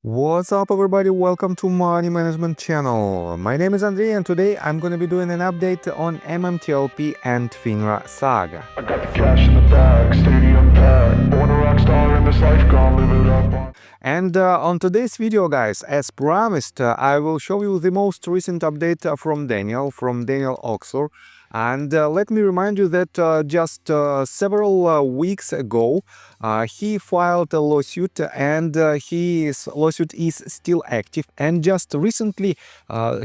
What's up everybody, welcome to Money Management channel. My name is Andrei and today I'm gonna be doing an update on MMTLP and FINRA saga. I got the cash in the bag, stadium packed. Born a rock star in this life, gonna live it up. And on today's video, guys, as promised, I will show you the most recent update from Daniel Oxler. And let me remind you that just several weeks ago, he filed a lawsuit, and his lawsuit is still active. And just recently,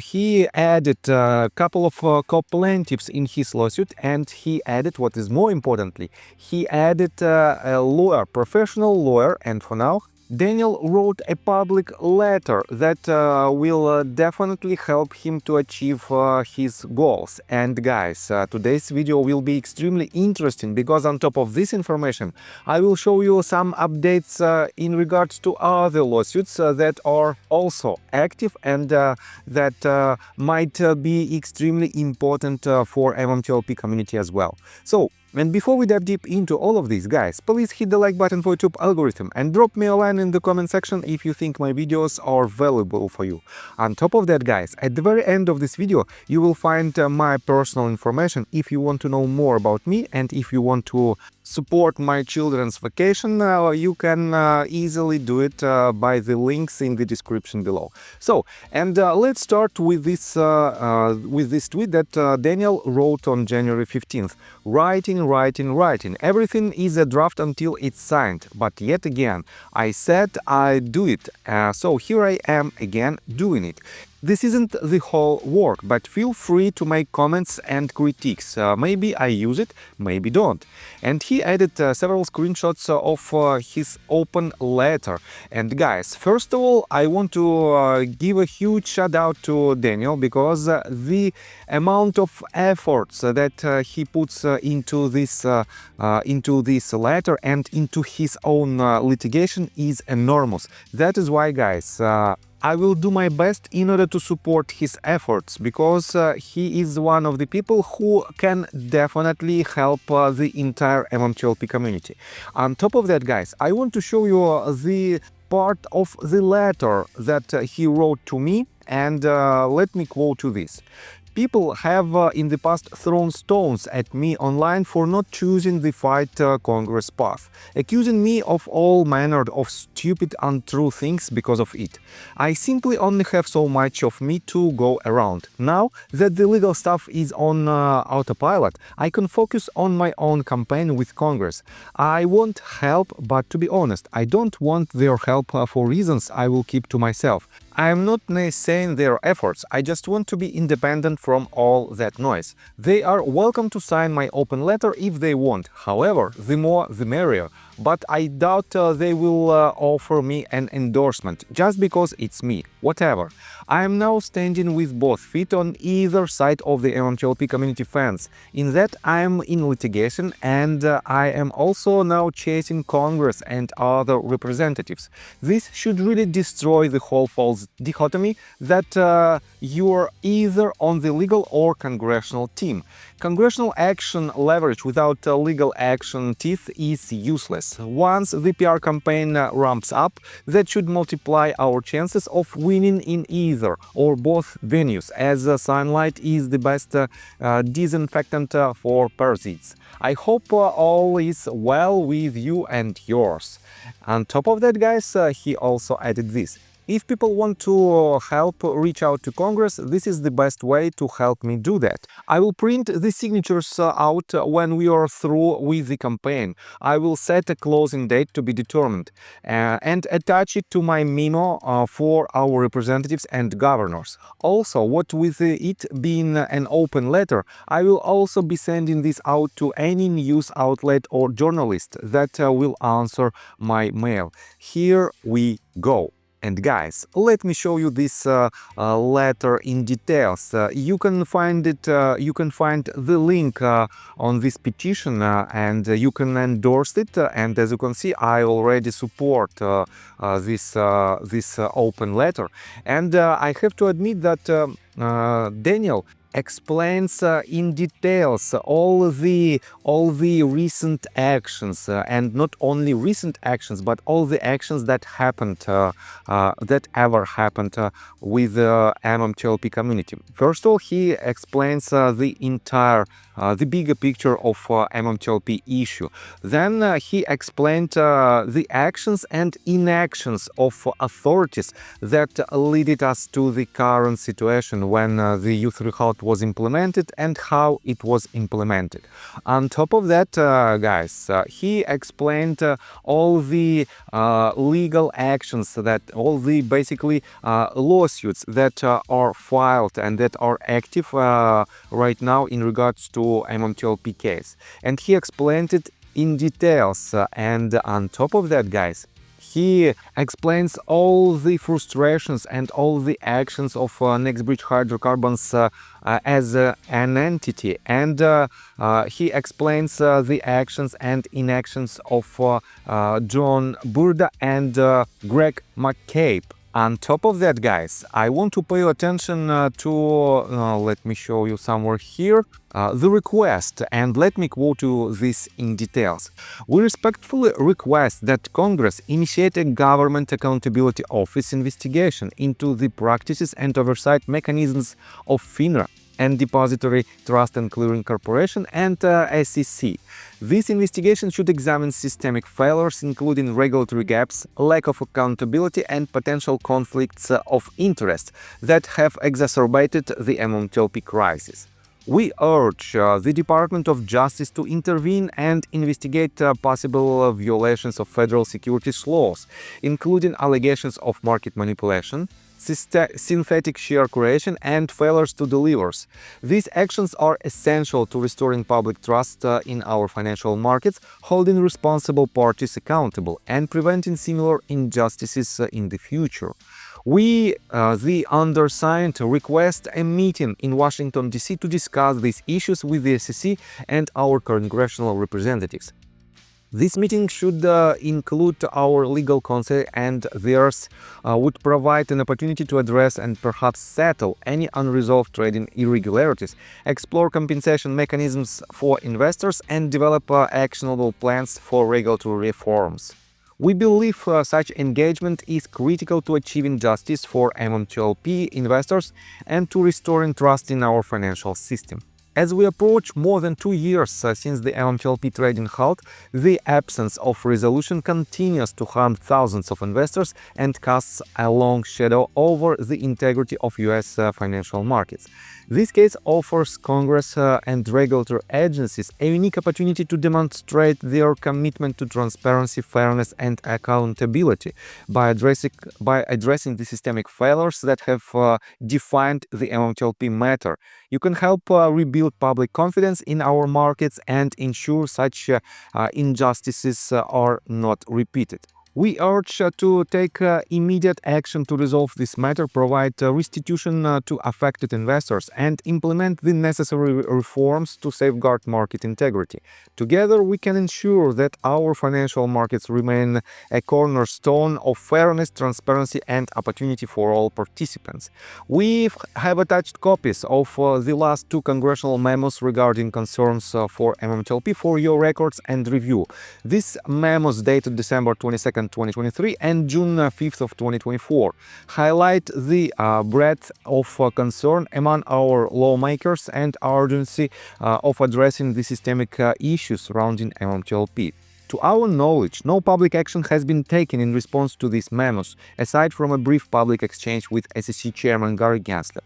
he added a couple of co-plaintiffs in his lawsuit, and he added, what is more importantly, he added a lawyer, professional lawyer, and for now, Daniel wrote a public letter that will definitely help him to achieve his goals. And guys, today's video will be extremely interesting because on top of this information, I will show you some updates in regards to other lawsuits that are also active and that might be extremely important for MMTLP community as well. So, and before we dive deep into all of these, guys, please hit the like button for YouTube algorithm and drop me a line in the comment section if you think my videos are valuable for you. On top of that, guys, at the very end of this video, you will find my personal information if you want to know more about me and if you want to support my children's vacation, you can easily do it by the links in the description below. So, and let's start with this tweet that Daniel wrote on January 15th. Writing. Everything is a draft until it's signed. But yet again, I said I'd do it. So here I am again doing it. This isn't the whole work, but feel free to make comments and critiques. Maybe I use it, maybe don't. And he added several screenshots of his open letter. And guys, first of all, I want to give a huge shout out to Daniel because the amount of efforts that he puts into this letter and into his own litigation is enormous. That is why, guys, I will do my best in order to support his efforts, because he is one of the people who can definitely help the entire MMTLP community. On top of that, guys, I want to show you the part of the letter that he wrote to me, and let me quote you this. People have in the past thrown stones at me online for not choosing the fight Congress path, accusing me of all manner of stupid, untrue things because of it. I simply only have so much of me to go around. Now that the legal stuff is on autopilot, I can focus on my own campaign with Congress. I want help, but to be honest, I don't want their help for reasons I will keep to myself. I am not saying their efforts, I just want to be independent from all that noise. They are welcome to sign my open letter if they want, however, the more the merrier. But I doubt they will offer me an endorsement, just because it's me. Whatever. I am now standing with both feet on either side of the MMTLP community fence, in that I am in litigation and I am also now chasing Congress and other representatives. This should really destroy the whole false dichotomy that you are either on the legal or congressional team. Congressional action leverage without legal action teeth is useless. Once the PR campaign ramps up, that should multiply our chances of winning in either or both venues, as sunlight is the best disinfectant for parasites. I hope all is well with you and yours. On top of that, guys, he also added this. If people want to help reach out to Congress, this is the best way to help me do that. I will print the signatures out when we are through with the campaign. I will set a closing date to be determined and attach it to my memo for our representatives and governors. Also, what with it being an open letter, I will also be sending this out to any news outlet or journalist that will answer my mail. Here we go. And guys, let me show you this letter in details. You can find it. You can find the link on this petition, and you can endorse it. And as you can see, I already support this open letter. And I have to admit that Daniel explains in details all the recent actions, and not only recent actions, but all the actions that happened, that ever happened with the MMTLP community. First of all, he explains the entire the bigger picture of MMTLP issue. Then he explained the actions and inactions of authorities that led us to the current situation when the youth result was implemented and how it was implemented. On top of that, guys, he explained all the legal actions, that all the basically lawsuits that are filed and that are active right now in regards to MMTLP case, and he explained it in details. And on top of that, guys, he explains all the frustrations and all the actions of NextBridge Hydrocarbons as an entity, and he explains the actions and inactions of John Burda and Greg McCabe. On top of that, guys, I want to pay attention to, let me show you somewhere here, the request, and let me quote you this in details. We respectfully request that Congress initiate a Government Accountability Office investigation into the practices and oversight mechanisms of FINRA and Depository Trust and Clearing Corporation and SEC. This investigation should examine systemic failures, including regulatory gaps, lack of accountability, and potential conflicts of interest that have exacerbated the MMTLP crisis. We urge the Department of Justice to intervene and investigate possible violations of federal securities laws, including allegations of market manipulation, synthetic share creation, and failures to deliver. These actions are essential to restoring public trust in our financial markets, holding responsible parties accountable, and preventing similar injustices in the future. We, the undersigned, request a meeting in Washington, D.C. to discuss these issues with the SEC and our congressional representatives. This meeting should include our legal counsel, and theirs would provide an opportunity to address and perhaps settle any unresolved trading irregularities, explore compensation mechanisms for investors, and develop actionable plans for regulatory reforms. We believe such engagement is critical to achieving justice for MMTLP investors and to restoring trust in our financial system. As we approach more than 2 years since the MMTLP trading halt, the absence of resolution continues to harm thousands of investors and casts a long shadow over the integrity of U.S. Financial markets. This case offers Congress and regulatory agencies a unique opportunity to demonstrate their commitment to transparency, fairness, and accountability by addressing the systemic failures that have defined the MMTLP matter. You can help rebuild public confidence in our markets and ensure such injustices are not repeated. We urge to take immediate action to resolve this matter, provide restitution to affected investors, and implement the necessary reforms to safeguard market integrity. Together, we can ensure that our financial markets remain a cornerstone of fairness, transparency, and opportunity for all participants. We have attached copies of the last 2 congressional memos regarding concerns for MMTLP for your records and review. These memos dated December 22nd, 2023 and June 5th of 2024 highlight the breadth of concern among our lawmakers and urgency of addressing the systemic issues surrounding MMTLP. To our knowledge, no public action has been taken in response to these memos, aside from a brief public exchange with SEC Chairman Gary Gensler.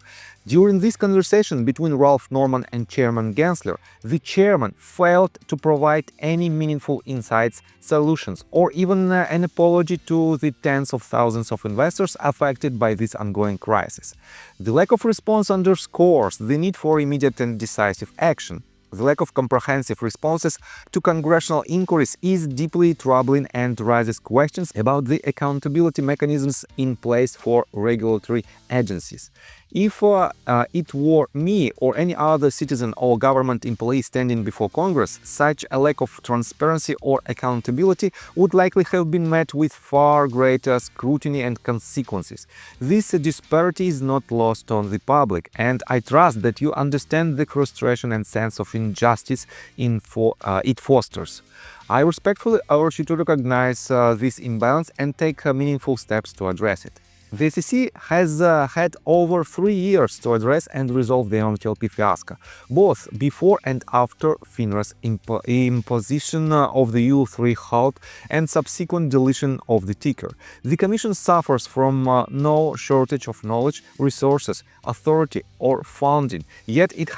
During this conversation between Ralph Norman and Chairman Gensler, the chairman failed to provide any meaningful insights, solutions, or even an apology to the tens of thousands of investors affected by this ongoing crisis. The lack of response underscores the need for immediate and decisive action. The lack of comprehensive responses to congressional inquiries is deeply troubling and raises questions about the accountability mechanisms in place for regulatory agencies. If it were me or any other citizen or government employee standing before Congress, such a lack of transparency or accountability would likely have been met with far greater scrutiny and consequences. This disparity is not lost on the public, and I trust that you understand the frustration and sense of injustice it fosters. I respectfully urge you to recognize this imbalance and take meaningful steps to address it. The SEC has had over 3 years to address and resolve the MMTLP fiasco, both before and after FINRA's imposition of the U3 halt and subsequent deletion of the ticker. The Commission suffers from no shortage of knowledge, resources, authority, or funding, yet it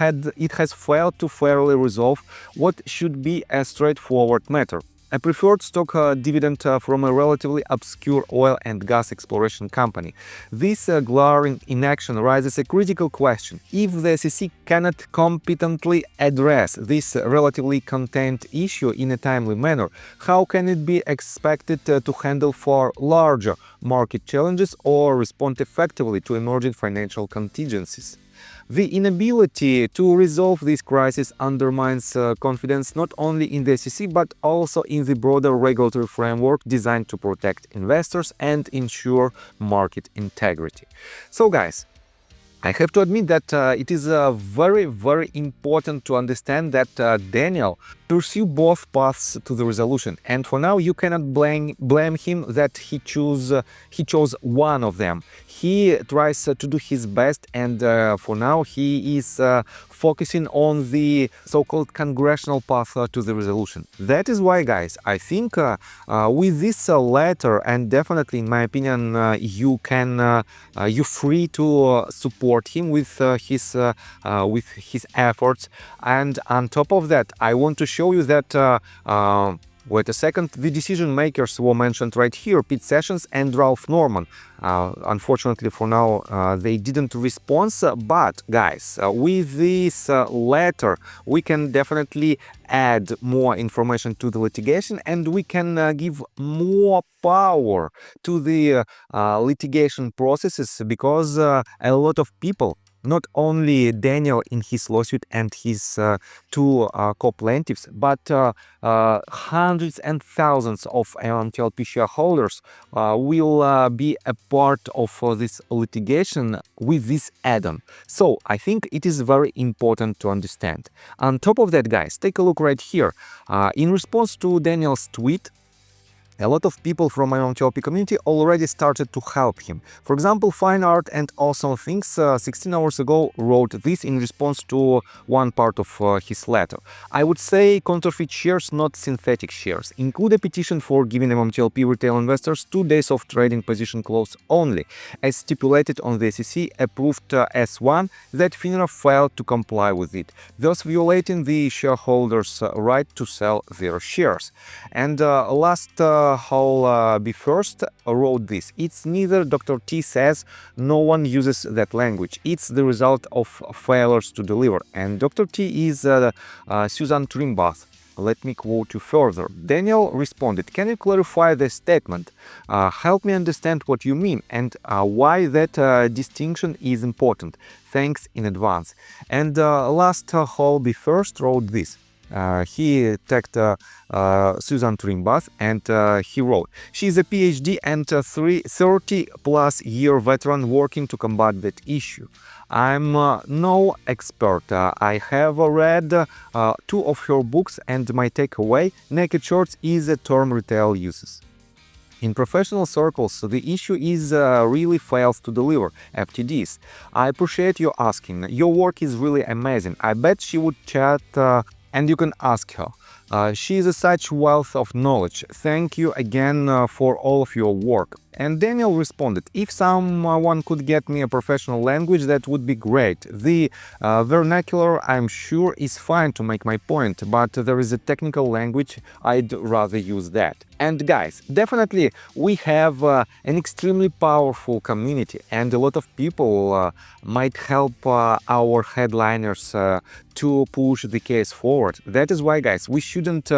has failed to fairly resolve what should be a straightforward matter: a preferred stock dividend from a relatively obscure oil and gas exploration company. This glaring inaction raises a critical question. If the SEC cannot competently address this relatively contained issue in a timely manner, how can it be expected to handle far larger market challenges or respond effectively to emerging financial contingencies? The inability to resolve this crisis undermines confidence not only in the SEC but also in the broader regulatory framework designed to protect investors and ensure market integrity. So guys, I have to admit that it is very important to understand that Daniel pursued both paths to the resolution, and for now you cannot blame him that he chose one of them. He tries to do his best, and for now he is focusing on the so-called congressional path to the resolution. That is why, guys, I think with this letter, and definitely in my opinion, you're free to support him with his efforts. And on top of that, I want to show you that wait a second, the decision makers were mentioned right here: Pete Sessions and Ralph Norman. Unfortunately for now they didn't respond, but guys, with this letter we can definitely add more information to the litigation, and we can give more power to the litigation processes, because a lot of people, not only Daniel in his lawsuit and his two co-plaintiffs, but hundreds and thousands of MMTLP shareholders will be a part of this litigation with this add-on. So I think it is very important to understand. On top of that, guys, take a look right here. In response to Daniel's tweet, a lot of people from my MMTLP community already started to help him. For example, Fine Art and Awesome Things 16 hours ago wrote this in response to one part of his letter. I would say counterfeit shares, not synthetic shares. Include a petition for giving MMTLP retail investors 2 days of trading position close only, as stipulated on the SEC approved S1 that FINRA failed to comply with it, thus violating the shareholders' right to sell their shares. And last Hall be first wrote this: it's neither Dr. T says, no one uses that language, it's the result of failures to deliver. And Dr. T is Susan Trimbath. Let me quote you further. Daniel responded: can you clarify the statement? Help me understand what you mean and why that distinction is important. Thanks in advance. And last Hall be first wrote this. He tagged Susan Trimbath, and he wrote: she is a PhD and 30-plus year veteran working to combat that issue. I'm no expert. I have read 2 of her books, and my takeaway: naked shorts is a term retail uses. In professional circles, the issue is really fails to deliver FTDs. I appreciate you asking. Your work is really amazing. I bet she would chat, and you can ask her. She is such wealth of knowledge. Thank you again for all of your work. And Daniel responded: if someone could get me a professional language, that would be great. The vernacular, I'm sure, is fine to make my point, but there is a technical language, I'd rather use that. And guys, definitely we have an extremely powerful community, and a lot of people might help our headliners to push the case forward. That is why, guys, we shouldn't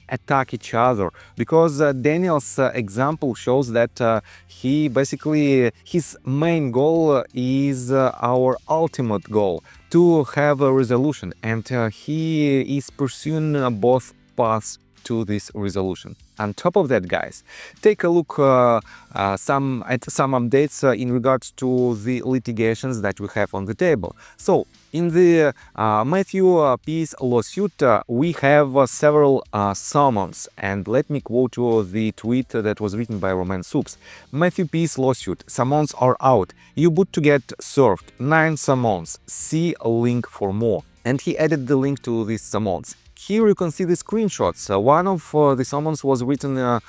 attack each other, because Daniel's example shows that that he basically, his main goal is our ultimate goal, to have a resolution, and he is pursuing both paths to this resolution. On top of that, guys, take a look at some updates in regards to the litigations that we have on the table. So in the Matthew P.'s lawsuit, we have several summons, and let me quote you the tweet that was written by Roman Soups. Matthew P.'s lawsuit, summons are out. You boot to get served 9 summons. See a link for more. And he added the link to these summons. Here you can see the screenshots. One of the summons was written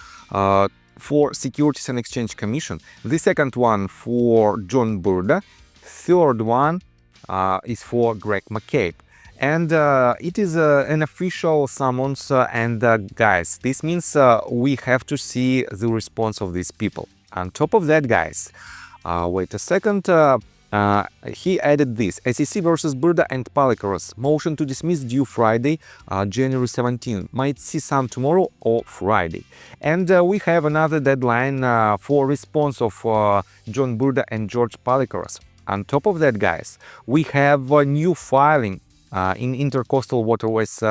for Securities and Exchange Commission. The second one for John Burda. Third one is for Greg McCabe. And it is an official summons. Guys, this means we have to see the response of these people. On top of that, guys, wait a second. He added this: SEC versus Burda and Palikaros. Motion to dismiss due Friday, January 17. Might see some tomorrow or Friday. And we have another deadline for response of John Burda and George Palikaros. On top of that, guys, we have a new filing in Intercoastal Waterways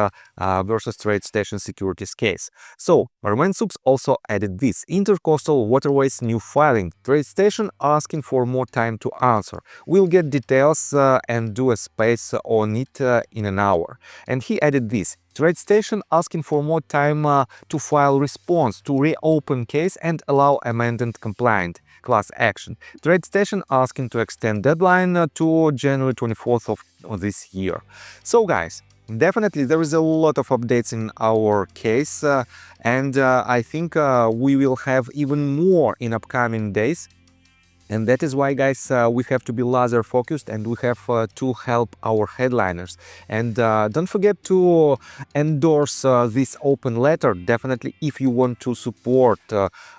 versus Trade Station Securities case. So, Roman Soups also added this: Intercoastal Waterways new filing. Trade Station asking for more time to answer. We'll get details and do a space on it in an hour. And he added this: Trade Station asking for more time to file response to reopen case and allow amended compliant class action. Trade Station asking to extend deadline to January 24th of this year. So guys, definitely there is a lot of updates in our case, and I think we will have even more in upcoming days. And that is why, guys, we have to be laser focused, and we have to help our headliners. And don't forget to endorse this open letter, definitely, if you want to support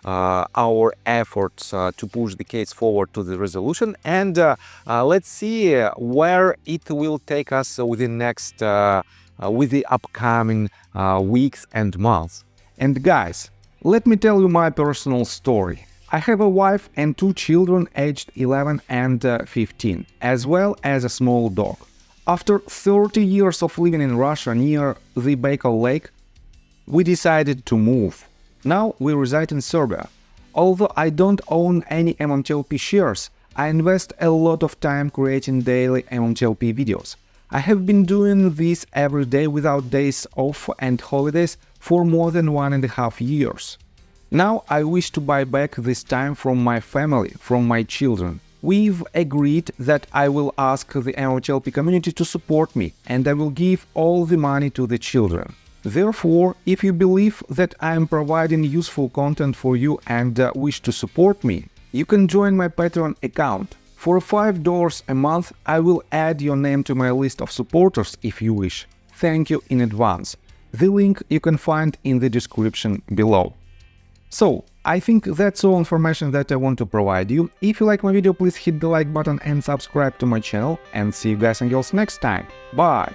our efforts to push the case forward to the resolution. And let's see where it will take us with the next, with the upcoming weeks and months. And guys, let me tell you my personal story. I have a wife and 2 children aged 11 and 15, as well as a small dog. After 30 years of living in Russia near the Baikal Lake, we decided to move. Now we reside in Serbia. Although I don't own any MMTLP shares, I invest a lot of time creating daily MMTLP videos. I have been doing this every day without days off and holidays for more than 1.5 years. Now I wish to buy back this time from my family, from my children. We've agreed that I will ask the MMTLP community to support me, and I will give all the money to the children. Therefore, if you believe that I am providing useful content for you and wish to support me, you can join my Patreon account. For $5 a month, I will add your name to my list of supporters if you wish. Thank you in advance. The link you can find in the description below. So, I think that's all information that I want to provide you. If you like my video, please hit the like button and subscribe to my channel, and see you guys and girls next time. Bye!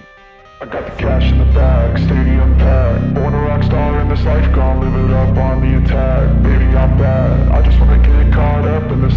I got the cash in the bag, stadium packed. Born a rock star in this life, gone live it up on the attack. Baby, I'm bad, I just wanna get caught up in the